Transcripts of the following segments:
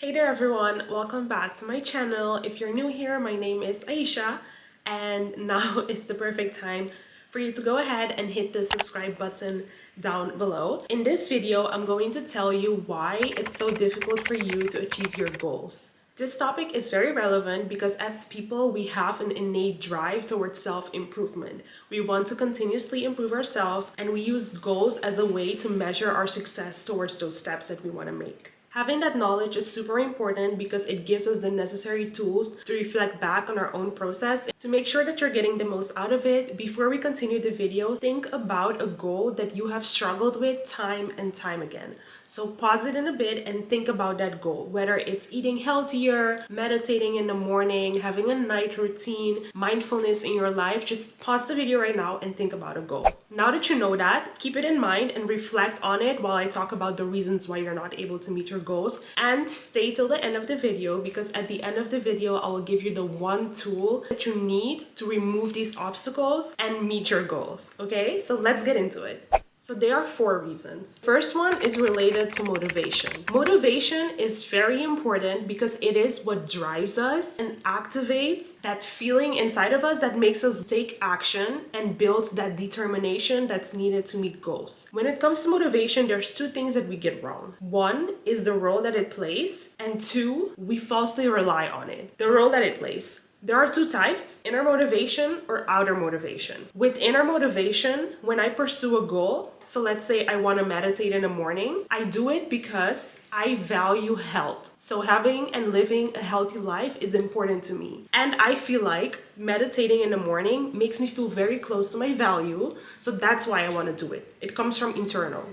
Hey there everyone, welcome back to my channel. If you're new here, my name is Aisha and now is the perfect time for you to go ahead and hit the subscribe button down below. In this video, I'm going to tell you why it's so difficult for you to achieve your goals. This topic is very relevant because as people, we have an innate drive towards self-improvement. We want to continuously improve ourselves and we use goals as a way to measure our success towards those steps that we want to make. Having that knowledge is super important because it gives us the necessary tools to reflect back on our own process to make sure that you're getting the most out of it. Before we continue the video, think about a goal that you have struggled with time and time again. So pause it in a bit and think about that goal, whether it's eating healthier, meditating in the morning, having a night routine, mindfulness in your life. Just pause the video right now and think about a goal. Now that you know that, keep it in mind and reflect on it while I talk about the reasons why you're not able to meet your goals, and stay till the end of the video because at the end of the video I will give you the one tool that you need to remove these obstacles and meet your goals. Okay, so let's get into it. So there are 4 reasons. First one is related to motivation. Motivation is very important because it is what drives us and activates that feeling inside of us that makes us take action and builds that determination that's needed to meet goals. When it comes to motivation, there's 2 things that we get wrong. 1 is the role that it plays, and 2, we falsely rely on it. The role that it plays. There are 2 types, inner motivation or outer motivation. With inner motivation, when I pursue a goal, so let's say I want to meditate in the morning, I do it because I value health. So having and living a healthy life is important to me. And I feel like meditating in the morning makes me feel very close to my value, so that's why I want to do it. It comes from internal.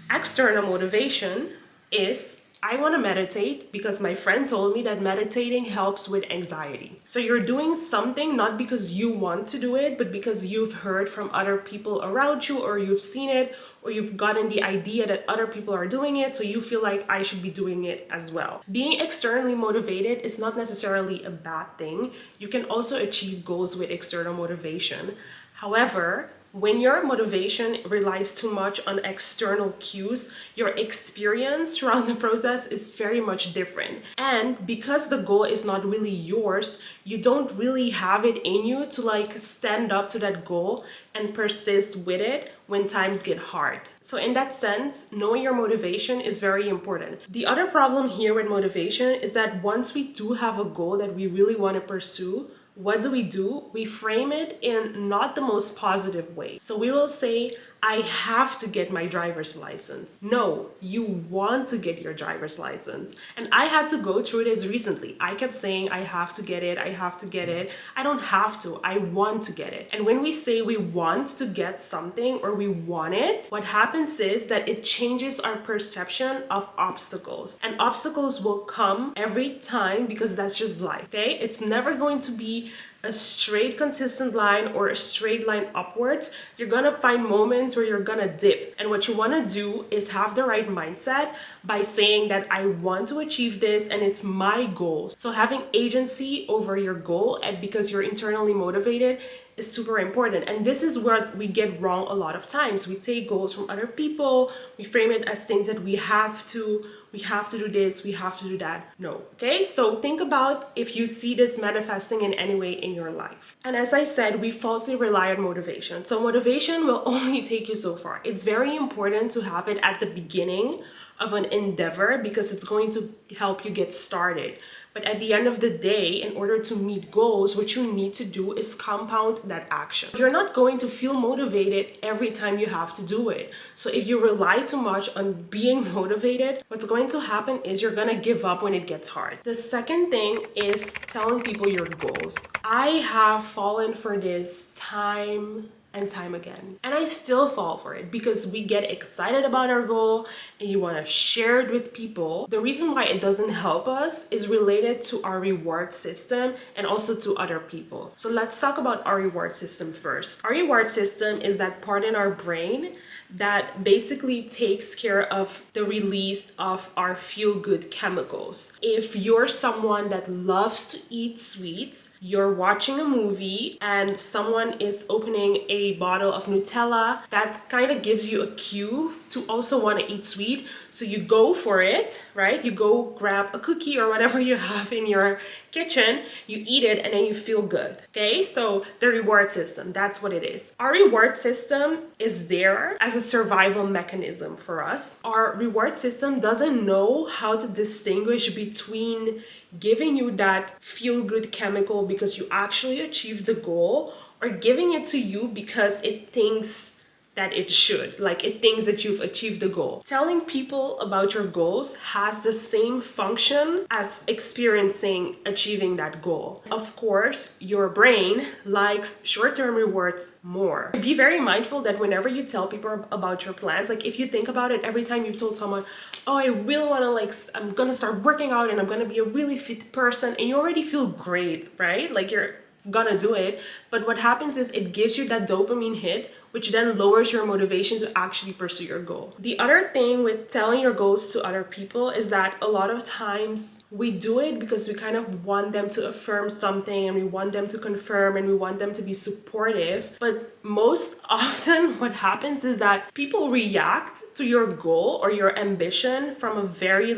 External motivation is I want to meditate because my friend told me that meditating helps with anxiety. So you're doing something not because you want to do it, but because you've heard from other people around you, or you've seen it, or you've gotten the idea that other people are doing it, so you feel like I should be doing it as well. Being externally motivated is not necessarily a bad thing. You can also achieve goals with external motivation. However, when your motivation relies too much on external cues, your experience throughout the process is very much different. And because the goal is not really yours, you don't really have it in you to stand up to that goal and persist with it when times get hard. So in that sense, knowing your motivation is very important. The other problem here with motivation is that once we do have a goal that we really want to pursue, what do? We frame it in not the most positive way. So we will say, I have to get my driver's license. No, you want to get your driver's license. And I had to go through this recently. I kept saying, I have to get it, I have to get it. I don't have to, I want to get it. And when we say we want to get something or we want it, what happens is that it changes our perception of obstacles. And obstacles will come every time because that's just life, okay? It's never going to be a straight consistent line or a straight line upwards. You're gonna find moments where you're gonna dip, and what you want to do is have the right mindset by saying that I want to achieve this and it's my goal. So having agency over your goal, and because you're internally motivated, is super important. And this is where we get wrong a lot of times. We take goals from other people, we frame it as things that we have to do this, we have to do that. No, okay? So think about if you see this manifesting in any way in your life. And as I said, we falsely rely on motivation. So motivation will only take you so far. It's very important to have it at the beginning of an endeavor because it's going to help you get started. But at the end of the day, in order to meet goals, what you need to do is compound that action. You're not going to feel motivated every time you have to do it. So if you rely too much on being motivated, what's going to happen is you're gonna give up when it gets hard. The second thing is telling people your goals. I have fallen for this time and time again, and I still fall for it because we get excited about our goal and you want to share it with people. The reason why it doesn't help us is related to our reward system and also to other people. So let's talk about our reward system first. Our reward system is that part in our brain that basically takes care of the release of our feel-good chemicals. If you're someone that loves to eat sweets, you're watching a movie and someone is opening a bottle of Nutella, that kind of gives you a cue to also want to eat sweet. So you go for it, right? You go grab a cookie or whatever you have in your kitchen, you eat it, and then you feel good. Okay, so the reward system, that's what it is. Our reward system is there as a survival mechanism for us. Our reward system doesn't know how to distinguish between giving you that feel-good chemical because you actually achieved the goal, or giving it to you because it thinks that it should, like it thinks that you've achieved the goal. Telling people about your goals has the same function as experiencing achieving that goal. Of course, your brain likes short-term rewards more. Be very mindful that whenever you tell people about your plans, like if you think about it, every time you've told someone, oh, I really want to, I'm gonna start working out and I'm gonna be a really fit person, and you already feel great, right? Like you're gonna do it, but what happens is it gives you that dopamine hit, which then lowers your motivation to actually pursue your goal. The other thing with telling your goals to other people is that a lot of times we do it because we kind of want them to affirm something, and we want them to confirm, and we want them to be supportive. But most often what happens is that people react to your goal or your ambition from a very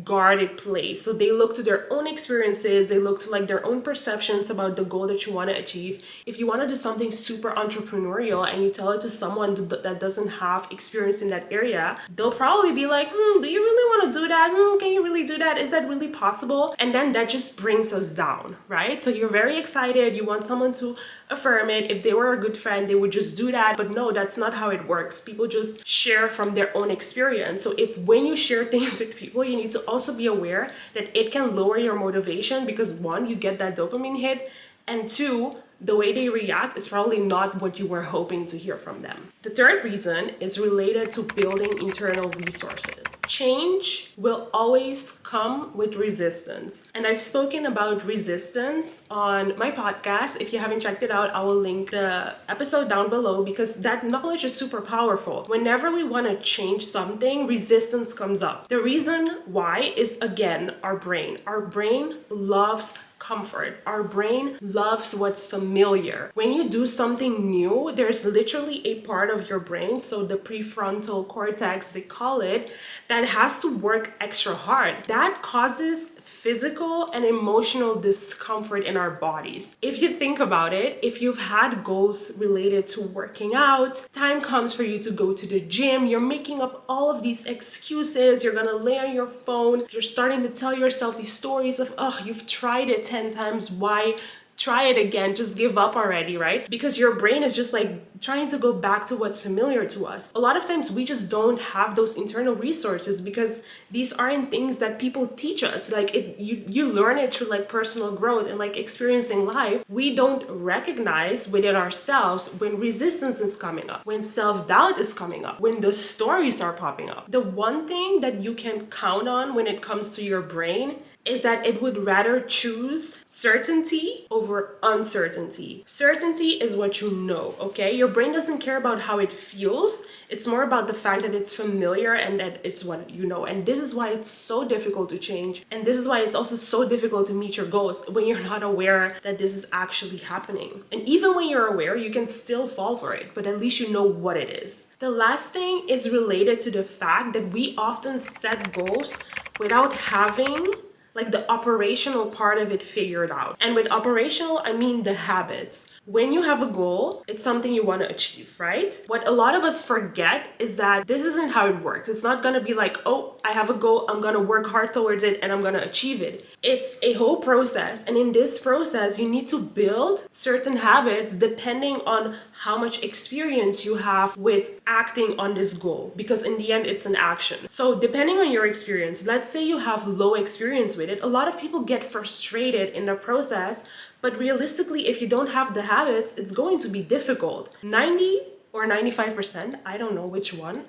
guarded place. So they look to their own experiences, they look to their own perceptions about the goal that you want to achieve. If you want to do something super entrepreneurial and you tell it to someone that doesn't have experience in that area, they'll probably be like, do you really want to do that? Can you really do that? Is that really possible? And then that just brings us down, right? So you're very excited, you want someone to affirm it. If they were a good friend, they would just do that. But no, that's not how it works. People just share from their own experience. So if when you share things with people, you need to also be aware that it can lower your motivation because one, you get that dopamine hit, and two, the way they react is probably not what you were hoping to hear from them. The third reason is related to building internal resources. Change will always come with resistance. And I've spoken about resistance on my podcast. If you haven't checked it out, I will link the episode down below because that knowledge is super powerful. Whenever we want to change something, resistance comes up. The reason why is, again, our brain. Our brain loves comfort. Our brain loves what's familiar. When you do something new, there's literally a part of your brain, so the prefrontal cortex, they call it, that has to work extra hard. That causes physical and emotional discomfort in our bodies. If you think about it, if you've had goals related to working out, time comes for you to go to the gym, you're making up all of these excuses, you're gonna lay on your phone, you're starting to tell yourself these stories of, oh, you've tried it 10 times, why try it again, just give up already, right? Because your brain is just trying to go back to what's familiar to us. A lot of times we just don't have those internal resources because these aren't things that people teach us. You learn it through personal growth and experiencing life. We don't recognize within ourselves when resistance is coming up, when self-doubt is coming up, when the stories are popping up. The one thing that you can count on when it comes to your brain is that it would rather choose certainty over uncertainty. Certainty is what you know, okay? Your brain doesn't care about how it feels. It's more about the fact that it's familiar and that it's what you know. And this is why it's so difficult to change. And this is why it's also so difficult to meet your goals when you're not aware that this is actually happening. And even when you're aware, you can still fall for it, but at least you know what it is. The last thing is related to the fact that we often set goals without having the operational part of it figured out. And with operational, I mean the habits. When you have a goal, it's something you want to achieve, right? What a lot of us forget is that this isn't how it works. It's not going to be oh, I have a goal, I'm going to work hard towards it, and I'm going to achieve it. It's a whole process. And in this process, you need to build certain habits depending on how much experience you have with acting on this goal. Because in the end, it's an action. So depending on your experience, let's say you have low experience with it, a lot of people get frustrated in the process. But realistically, if you don't have the habits, it's going to be difficult. 90 or 95%, I don't know which one,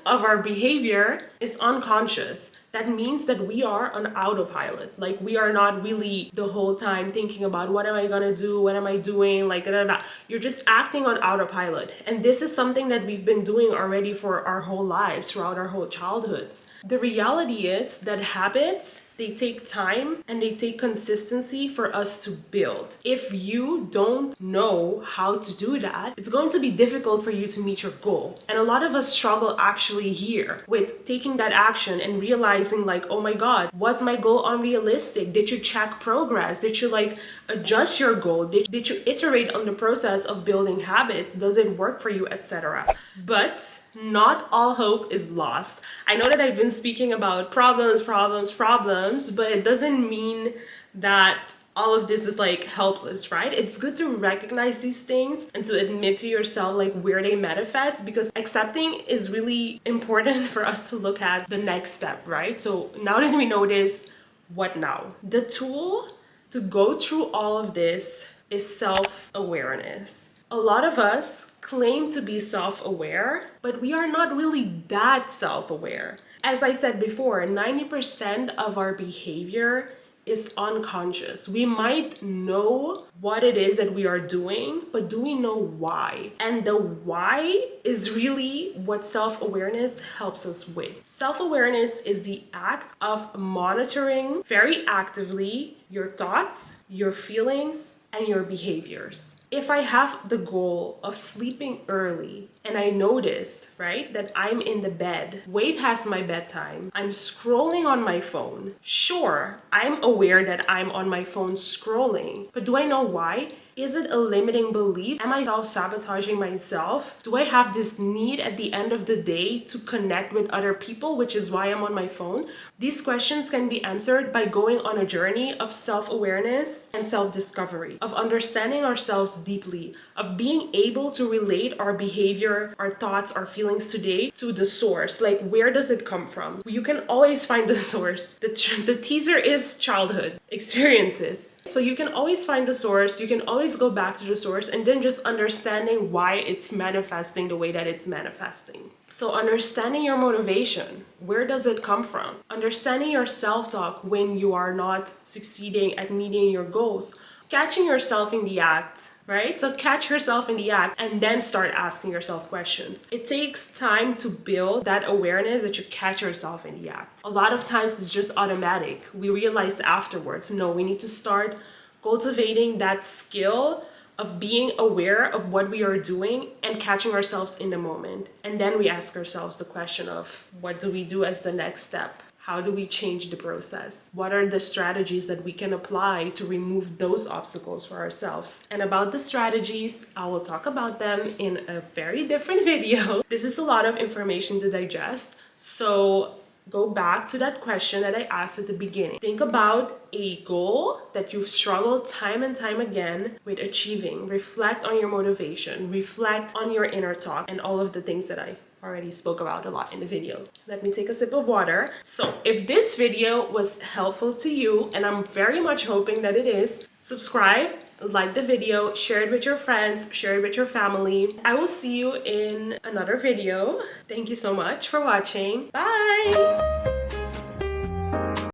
of our behavior is unconscious. That means that we are on autopilot. Like, we are not really the whole time thinking about what am I gonna do, what am I doing, like, da, da, da. You're just acting on autopilot. And this is something that we've been doing already for our whole lives, throughout our whole childhoods. The reality is that habits, they take time and they take consistency for us to build. If you don't know how to do that, it's going to be difficult for you to meet your goal. And a lot of us struggle actually here with taking that action and realizing like, oh my God, was my goal unrealistic? Did you check progress? Did you like adjust your goal? Did you iterate on the process of building habits? Does it work for you, etc.? But not all hope is lost. I know that I've been speaking about problems, but it doesn't mean that all of this is like helpless, right? It's good to recognize these things and to admit to yourself like where they manifest, because accepting is really important for us to look at the next step, right? So now that we know this, what now? The tool to go through all of this is self-awareness. A lot of us claim to be self-aware, but we are not really that self-aware. As I said before, 90% of our behavior is unconscious. We might know what it is that we are doing, but do we know why? And the why is really what self-awareness helps us with. Self-awareness is the act of monitoring very actively your thoughts, your feelings, and your behaviors. If I have the goal of sleeping early and I notice, right, that I'm in the bed way past my bedtime, I'm scrolling on my phone. Sure, I'm aware that I'm on my phone scrolling, but do I know why? Is it a limiting belief? Am I self-sabotaging myself? Do I have this need at the end of the day to connect with other people, which is why I'm on my phone? These questions can be answered by going on a journey of self-awareness and self-discovery, of understanding ourselves deeply, of being able to relate our behavior, our thoughts, our feelings today to the source. Like, where does it come from? You can always find the source. The teaser is childhood experiences. So you can always find the source, you can always go back to the source, and then just understanding why it's manifesting the way that it's manifesting. So understanding your motivation, where does it come from? Understanding your self-talk when you are not succeeding at meeting your goals. Catching yourself in the act, right? So catch yourself in the act and then start asking yourself questions. It takes time to build that awareness that you catch yourself in the act. A lot of times it's just automatic. We realize afterwards, no, we need to start cultivating that skill of being aware of what we are doing and catching ourselves in the moment. And then we ask ourselves the question of, what do we do as the next step? How do we change the process? What are the strategies that we can apply to remove those obstacles for ourselves? And about the strategies, I will talk about them in a very different video. This is a lot of information to digest, so go back to that question that I asked at the beginning. Think about a goal that you've struggled time and time again with achieving. Reflect on your motivation, reflect on your inner talk, and all of the things that I already spoke about a lot in the video. Let me take a sip of water. So if this video was helpful to you, and I'm very much hoping that it is, subscribe, like the video, share it with your friends, share it with your family. I will see you in another video. Thank you so much for watching. Bye!